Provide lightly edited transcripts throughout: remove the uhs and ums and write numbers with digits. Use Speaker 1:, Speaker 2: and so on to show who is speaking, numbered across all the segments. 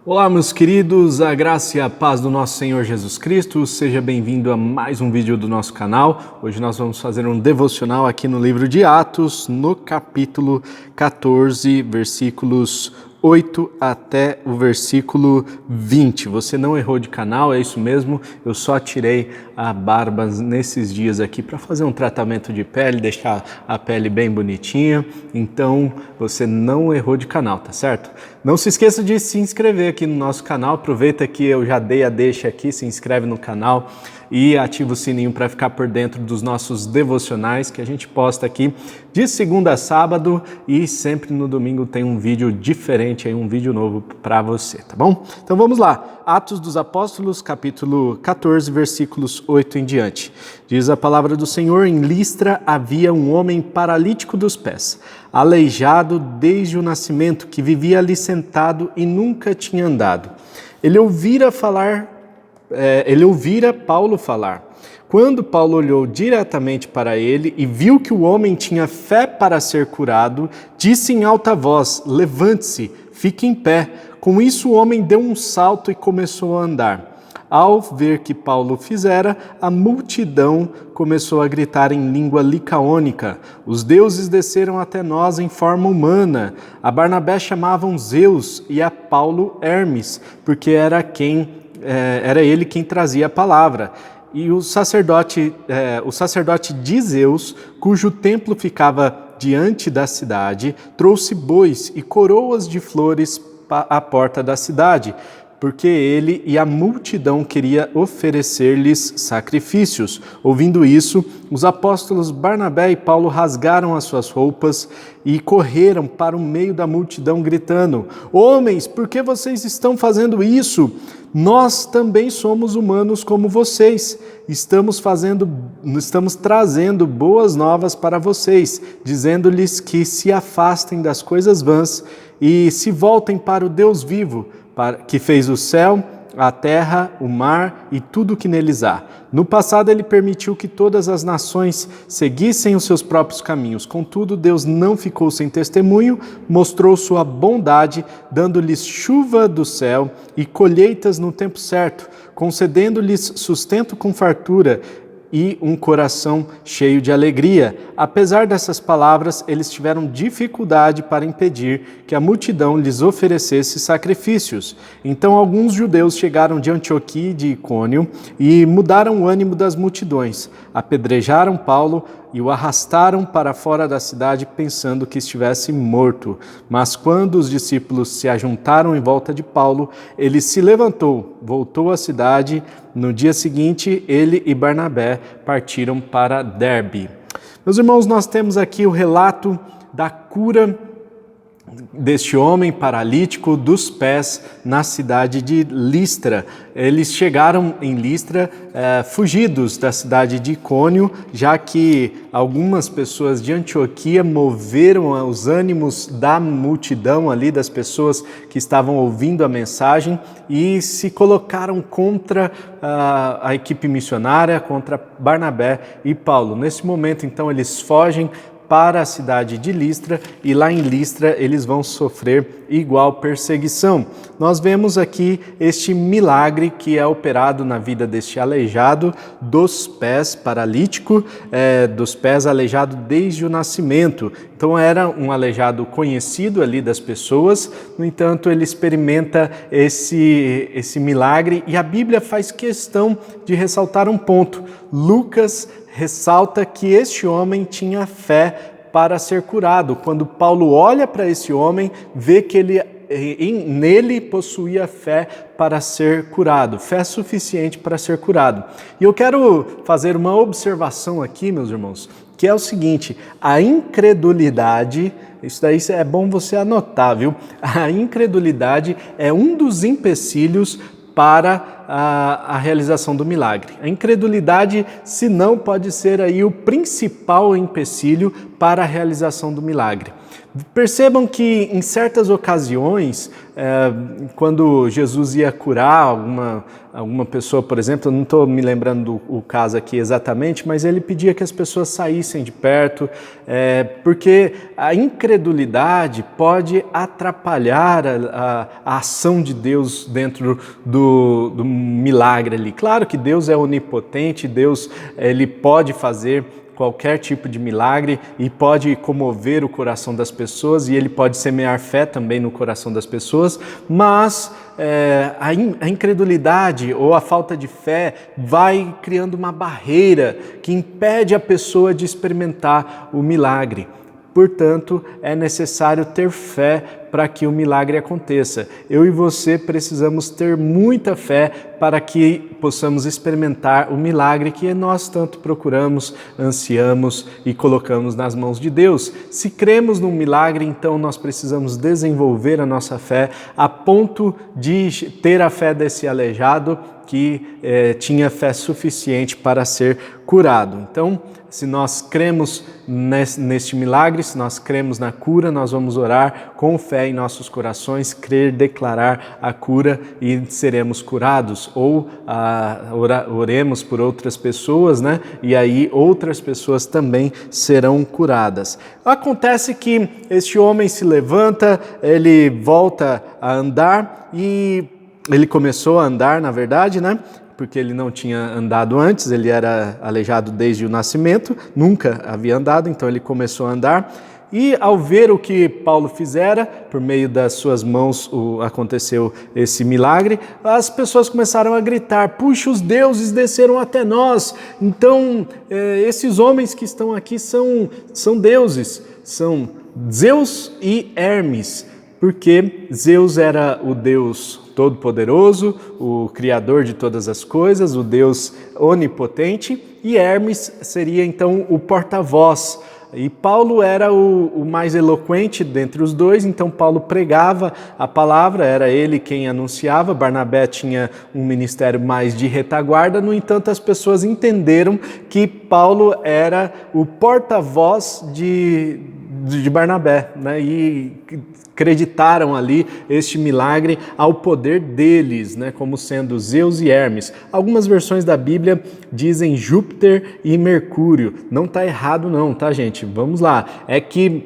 Speaker 1: Olá, meus queridos, a graça e a paz do nosso Senhor Jesus Cristo. Seja bem-vindo a mais um vídeo do nosso canal. Hoje nós vamos fazer um devocional aqui no livro de Atos, no capítulo 14, versículos 8 até o versículo 20. Você não errou de canal, é isso mesmo. Eu só tirei a barba nesses dias aqui para fazer um tratamento de pele, deixar a pele bem bonitinha. Então, você não errou de canal, tá certo? Não se esqueça de se inscrever aqui no nosso canal. Aproveita que eu já dei a deixa aqui, se inscreve no canal e ativa o sininho para ficar por dentro dos nossos devocionais que a gente posta aqui de segunda a sábado, e sempre no domingo tem um vídeo diferente, aí um vídeo novo para você, tá bom? Então vamos lá, Atos dos Apóstolos, capítulo 14, versículos 8 em diante. Diz a palavra do Senhor: em Listra havia um homem paralítico dos pés, aleijado desde o nascimento, que vivia ali sentado e nunca tinha andado. Ele ouvira Paulo falar. Quando Paulo olhou diretamente para ele e viu que o homem tinha fé para ser curado, disse em alta voz: levante-se, fique em pé. Com isso o homem deu um salto e começou a andar. Ao ver que Paulo fizera, a multidão começou a gritar em língua licaônica: os deuses desceram até nós em forma humana. A Barnabé chamavam Zeus e a Paulo Hermes, porque era ele quem trazia a palavra. E o sacerdote de Zeus, cujo templo ficava diante da cidade, trouxe bois e coroas de flores à porta da cidade, porque ele e a multidão queria oferecer-lhes sacrifícios. Ouvindo isso, os apóstolos Barnabé e Paulo rasgaram as suas roupas e correram para o meio da multidão, gritando: homens, por que vocês estão fazendo isso? Nós também somos humanos como vocês. Estamos trazendo boas novas para vocês, dizendo-lhes que se afastem das coisas vãs e se voltem para o Deus vivo, que fez o céu, a terra, o mar e tudo o que neles há. No passado ele permitiu que todas as nações seguissem os seus próprios caminhos. Contudo, Deus não ficou sem testemunho, mostrou sua bondade, dando-lhes chuva do céu e colheitas no tempo certo, concedendo-lhes sustento com fartura e um coração cheio de alegria. Apesar dessas palavras, eles tiveram dificuldade para impedir que a multidão lhes oferecesse sacrifícios. Então alguns judeus chegaram de Antioquia e de Icônio e mudaram o ânimo das multidões. Apedrejaram Paulo e o arrastaram para fora da cidade, pensando que estivesse morto. Mas quando os discípulos se ajuntaram em volta de Paulo, ele se levantou, voltou à cidade. No dia seguinte, ele e Barnabé partiram para Derbe. Meus irmãos, nós temos aqui o relato da cura deste homem paralítico dos pés na cidade de Listra. Eles chegaram em Listra fugidos da cidade de Icônio, já que algumas pessoas de Antioquia moveram os ânimos da multidão ali, das pessoas que estavam ouvindo a mensagem, e se colocaram contra a equipe missionária, contra Barnabé e Paulo. Nesse momento, então, eles fogem para a cidade de Listra, e lá em Listra eles vão sofrer igual perseguição. Nós vemos aqui este milagre que é operado na vida deste aleijado dos pés, paralítico, dos pés, aleijado desde o nascimento. Então era um aleijado conhecido ali das pessoas, no entanto ele experimenta esse milagre, e a Bíblia faz questão de ressaltar um ponto. Lucas ressalta que este homem tinha fé para ser curado. Quando Paulo olha para esse homem, vê que nele possuía fé para ser curado, fé suficiente para ser curado. E eu quero fazer uma observação aqui, meus irmãos, que é o seguinte: a incredulidade, isso daí é bom você anotar, viu? A incredulidade é um dos empecilhos para a realização do milagre. A incredulidade, se não, pode ser aí o principal empecilho para a realização do milagre. Percebam que em certas ocasiões, quando Jesus ia curar alguma pessoa, por exemplo, eu não estou me lembrando do caso aqui exatamente, mas ele pedia que as pessoas saíssem de perto, porque a incredulidade pode atrapalhar a ação de Deus dentro do milagre ali. Claro que Deus é onipotente, Deus ele pode fazer qualquer tipo de milagre e pode comover o coração das pessoas e ele pode semear fé também no coração das pessoas, mas a incredulidade ou a falta de fé vai criando uma barreira que impede a pessoa de experimentar o milagre. Portanto, é necessário ter fé para que o milagre aconteça. Eu e você precisamos ter muita fé para que possamos experimentar o milagre que nós tanto procuramos, ansiamos e colocamos nas mãos de Deus. Se cremos num milagre, então nós precisamos desenvolver a nossa fé a ponto de ter a fé desse aleijado que tinha fé suficiente para ser curado. Então, se nós cremos neste milagre, se nós cremos na cura, nós vamos orar com fé em nossos corações, crer, declarar a cura e seremos curados. Ou oremos por outras pessoas, né? E aí outras pessoas também serão curadas. Acontece que este homem se levanta, ele volta a andar e ele começou a andar, na verdade, né? Porque ele não tinha andado antes, ele era aleijado desde o nascimento, nunca havia andado, então ele começou a andar. E ao ver o que Paulo fizera, por meio das suas mãos aconteceu esse milagre, as pessoas começaram a gritar: puxa, os deuses desceram até nós. Então, esses homens que estão aqui são deuses, são Zeus e Hermes, porque Zeus era o Deus Todo-Poderoso, o Criador de todas as coisas, o Deus onipotente, e Hermes seria então o porta-voz. E Paulo era o mais eloquente dentre os dois, então Paulo pregava a palavra, era ele quem anunciava. Barnabé tinha um ministério mais de retaguarda, no entanto as pessoas entenderam que Paulo era o porta-voz de Barnabé, né? E acreditaram ali este milagre ao poder deles, né? Como sendo Zeus e Hermes. Algumas versões da Bíblia dizem Júpiter e Mercúrio. Não está errado não, tá, gente? Vamos lá. É que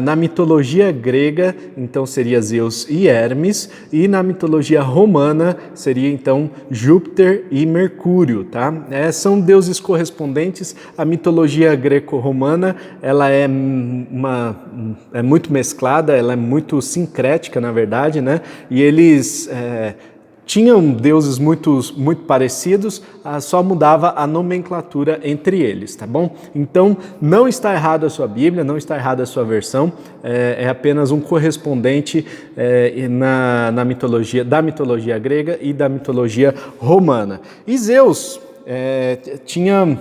Speaker 1: na mitologia grega, então seria Zeus e Hermes, e na mitologia romana seria então Júpiter e Mercúrio, tá? São deuses correspondentes. A mitologia greco-romana, ela é muito mesclada, ela é muito sincrética, na verdade, né? E eles tinham deuses muito parecidos, só mudava a nomenclatura entre eles, tá bom? Então, não está errado a sua Bíblia, não está errada a sua versão, é apenas um correspondente da mitologia grega e da mitologia romana. E Zeus tinha...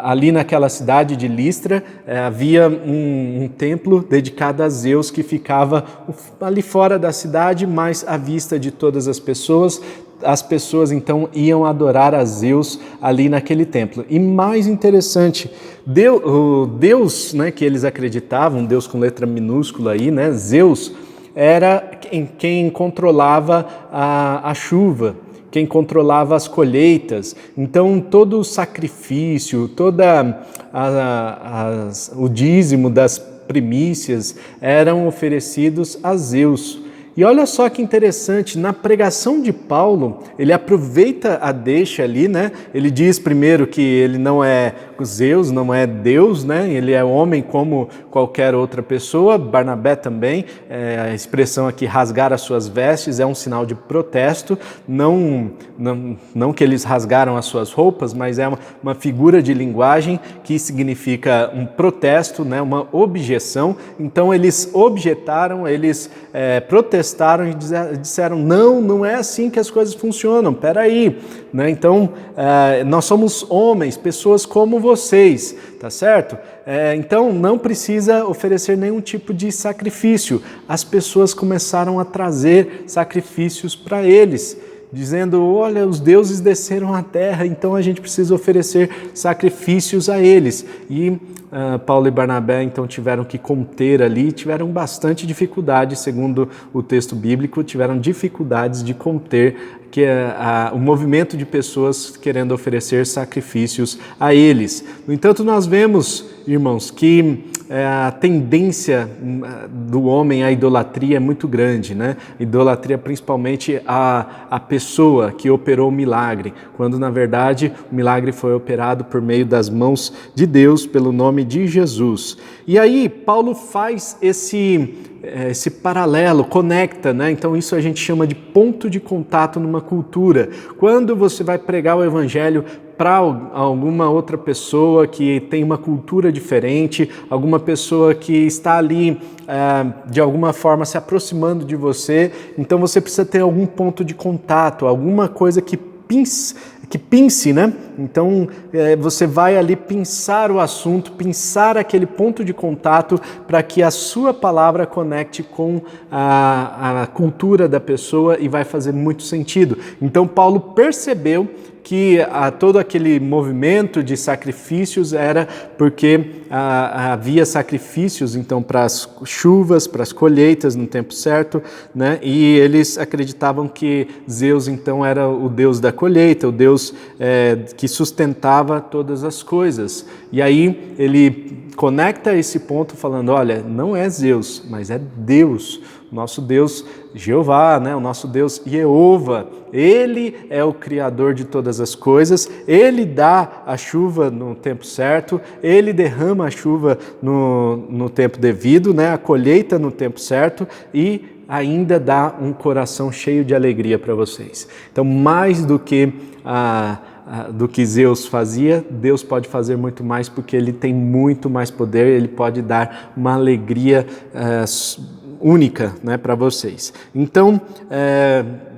Speaker 1: Ali naquela cidade de Listra havia um templo dedicado a Zeus que ficava ali fora da cidade, mas à vista de todas as pessoas. As pessoas então iam adorar a Zeus ali naquele templo. E mais interessante, o Deus, né, que eles acreditavam, Deus com letra minúscula aí, né, Zeus, era quem controlava a chuva, quem controlava as colheitas. Então todo o sacrifício, o dízimo das primícias eram oferecidos a Zeus. E olha só que interessante, na pregação de Paulo, ele aproveita a deixa ali, né? Ele diz primeiro que ele não é Zeus, não é Deus, né? Ele é homem como qualquer outra pessoa. Barnabé também, a expressão aqui, rasgar as suas vestes, é um sinal de protesto, não que eles rasgaram as suas roupas, mas é uma figura de linguagem que significa um protesto, né? Uma objeção. Então eles objetaram, eles protestaram e disseram: não é assim que as coisas funcionam, peraí, né? Então nós somos homens, pessoas como vocês, tá certo? Então não precisa oferecer nenhum tipo de sacrifício. As pessoas começaram a trazer sacrifícios para eles. dizendo, olha, os deuses desceram à terra, então a gente precisa oferecer sacrifícios a eles. E Paulo e Barnabé então tiveram que conter ali, tiveram bastante dificuldade, segundo o texto bíblico, tiveram dificuldades de conter o movimento de pessoas querendo oferecer sacrifícios a eles. No entanto, nós vemos, irmãos, que a tendência do homem à idolatria é muito grande, né? Idolatria principalmente a pessoa que operou o milagre, quando na verdade o milagre foi operado por meio das mãos de Deus, pelo nome de Jesus. E aí Paulo faz esse paralelo, conecta, né? Então isso a gente chama de ponto de contato numa cultura. Quando você vai pregar o evangelho para alguma outra pessoa que tem uma cultura diferente, alguma pessoa que está ali de alguma forma se aproximando de você, então você precisa ter algum ponto de contato, alguma coisa que pince, né? Então você vai ali pinçar o assunto, pinçar aquele ponto de contato para que a sua palavra conecte com a cultura da pessoa e vai fazer muito sentido. Então Paulo percebeu que todo aquele movimento de sacrifícios era porque havia sacrifícios então para as chuvas, para as colheitas no tempo certo, né? E eles acreditavam que Zeus então era o Deus da colheita, o Deus que sustentava todas as coisas. E aí ele conecta esse ponto falando, olha, não é Zeus, mas é Deus, nosso Deus Jeová, né? O nosso Deus Jeová. Ele é o Criador de todas as coisas, Ele dá a chuva no tempo certo, Ele derrama a chuva no tempo devido, né? A colheita no tempo certo e ainda dá um coração cheio de alegria para vocês. Então, mais do que Zeus fazia, Deus pode fazer muito mais porque Ele tem muito mais poder, Ele pode dar uma alegria única, né, para vocês. Então,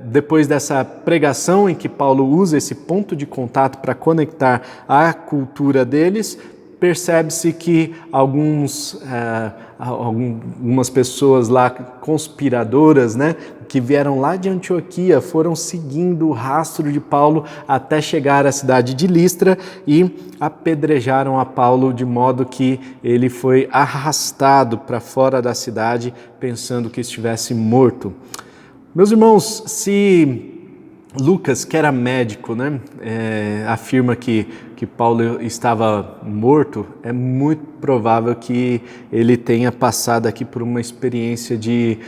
Speaker 1: depois dessa pregação em que Paulo usa esse ponto de contato para conectar a cultura deles, percebe-se que algumas pessoas lá conspiradoras, né, que vieram lá de Antioquia, foram seguindo o rastro de Paulo até chegar à cidade de Listra e apedrejaram a Paulo de modo que ele foi arrastado para fora da cidade pensando que estivesse morto. Meus irmãos, se Lucas, que era médico, né, afirma que Paulo estava morto, é muito provável que ele tenha passado aqui por uma experiência de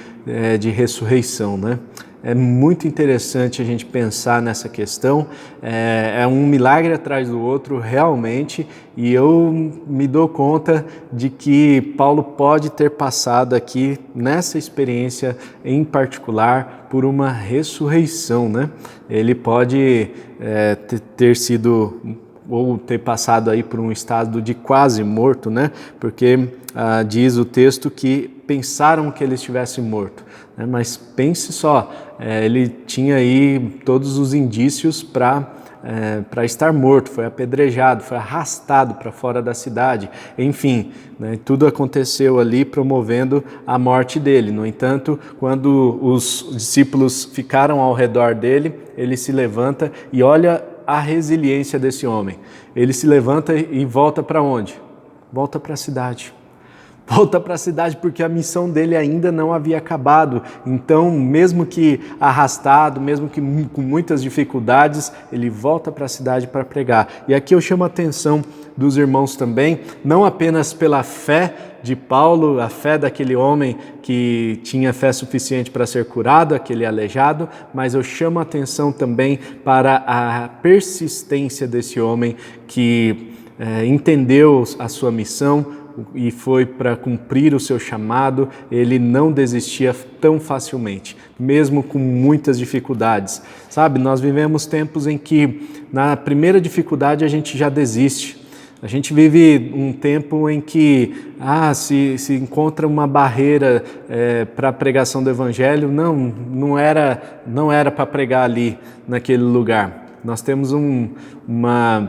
Speaker 1: ressurreição, né? É muito interessante a gente pensar nessa questão, é um milagre atrás do outro realmente, e eu me dou conta de que Paulo pode ter passado aqui nessa experiência em particular por uma ressurreição, né? Ele pode ter sido ou ter passado aí por um estado de quase morto, né? Porque diz o texto que pensaram que ele estivesse morto, né? Mas pense só, ele tinha aí todos os indícios para estar morto, foi apedrejado, foi arrastado para fora da cidade, enfim, né? Tudo aconteceu ali promovendo a morte dele. No entanto, quando os discípulos ficaram ao redor dele, ele se levanta e olha a resiliência desse homem. Ele se levanta e volta para onde? Volta para a cidade. Volta para a cidade porque a missão dele ainda não havia acabado. Então, mesmo que arrastado, mesmo que com muitas dificuldades, ele volta para a cidade para pregar. E aqui eu chamo a atenção dos irmãos também, não apenas pela fé de Paulo, a fé daquele homem que tinha fé suficiente para ser curado, aquele aleijado, mas eu chamo a atenção também para a persistência desse homem que entendeu a sua missão e foi para cumprir o seu chamado. Ele não desistia tão facilmente, mesmo com muitas dificuldades. Sabe, nós vivemos tempos em que na primeira dificuldade a gente já desiste. A gente vive um tempo em que se encontra uma barreira para a pregação do Evangelho, não era para pregar ali naquele lugar. Nós temos uma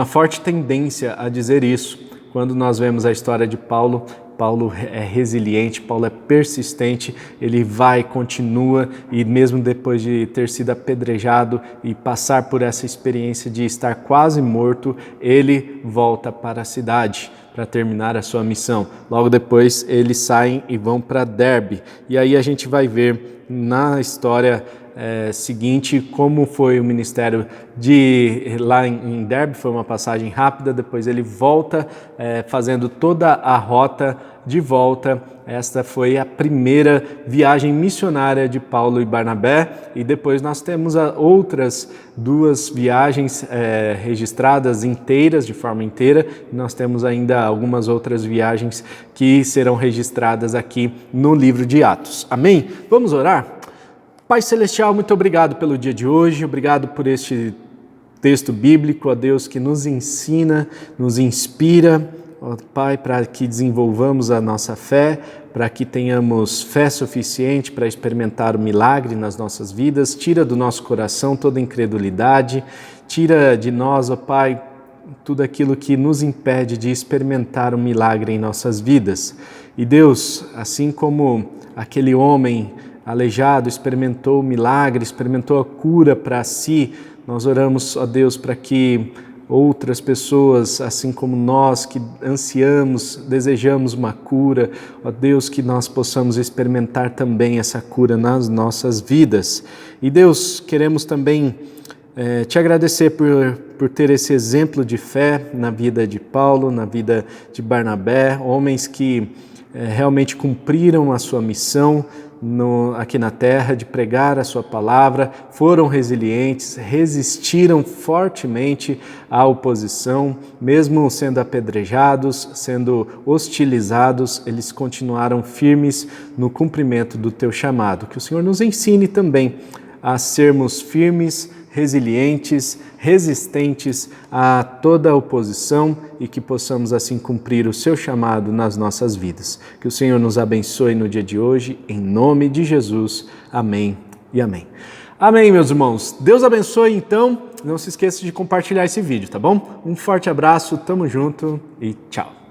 Speaker 1: forte tendência a dizer isso quando nós vemos a história de Paulo Paulo é resiliente, Paulo é persistente, ele vai, continua e mesmo depois de ter sido apedrejado e passar por essa experiência de estar quase morto, ele volta para a cidade para terminar a sua missão. Logo depois eles saem e vão para Derbe. E aí a gente vai ver na história seguinte como foi o ministério lá em Derbe. Foi uma passagem rápida, depois ele volta fazendo toda a rota de volta. Esta foi a primeira viagem missionária de Paulo e Barnabé, e depois nós temos outras 2 viagens registradas inteiras, de forma inteira, e nós temos ainda algumas outras viagens que serão registradas aqui no livro de Atos. Amém? Vamos orar? Pai Celestial, muito obrigado pelo dia de hoje, obrigado por este texto bíblico, ó Deus, que nos ensina, nos inspira, ó Pai, para que desenvolvamos a nossa fé, para que tenhamos fé suficiente para experimentar o milagre nas nossas vidas. Tira do nosso coração toda incredulidade, tira de nós, ó Pai, tudo aquilo que nos impede de experimentar o milagre em nossas vidas. E Deus, assim como aquele homem aleijado experimentou o milagre, experimentou a cura para si, nós oramos, ó Deus, para que outras pessoas, assim como nós, que ansiamos, desejamos uma cura, ó Deus, que nós possamos experimentar também essa cura nas nossas vidas. E Deus, queremos também te agradecer por ter esse exemplo de fé na vida de Paulo, na vida de Barnabé, homens que realmente cumpriram a sua missão aqui na terra, de pregar a sua palavra, foram resilientes, resistiram fortemente à oposição, mesmo sendo apedrejados, sendo hostilizados, eles continuaram firmes no cumprimento do teu chamado. Que o Senhor nos ensine também a sermos firmes, resilientes, resistentes a toda a oposição e que possamos assim cumprir o seu chamado nas nossas vidas. Que o Senhor nos abençoe no dia de hoje, em nome de Jesus. Amém e amém. Amém, meus irmãos. Deus abençoe, então. Não se esqueça de compartilhar esse vídeo, tá bom? Um forte abraço, tamo junto e tchau.